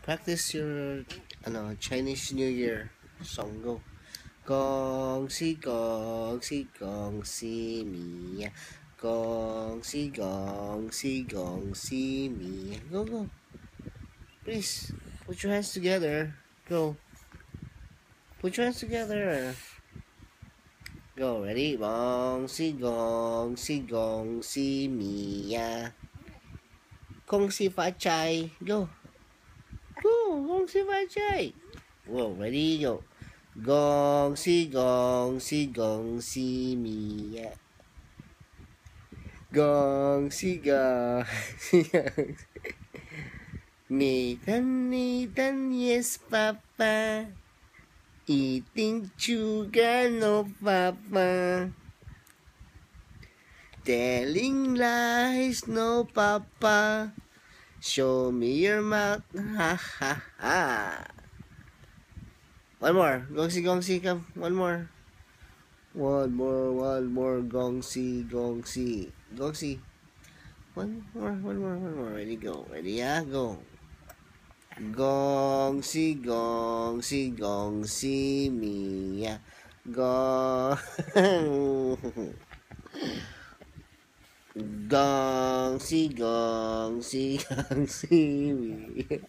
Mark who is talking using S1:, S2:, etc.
S1: Practice your Chinese New Year song. Go. Gong si mi. Gong si mi. Go. Please put your hands together. Go. Put your hands together. Go. Ready? Gong si mi ya. Kong si fa chai. Go. Gong si fa chai. Whoa, ready? Go. Gong si mi ya. Gong si gong. Ni tan yes papa. Eating sugar no papa. Telling lies no papa. Show me your mouth. Ha ha ha. One more. Gongsi, come. One more. One more. Gongsi. One more. Ready, go. Ready, yeah, go. Gongsi, me, yeah. Gong. Gongsi, me.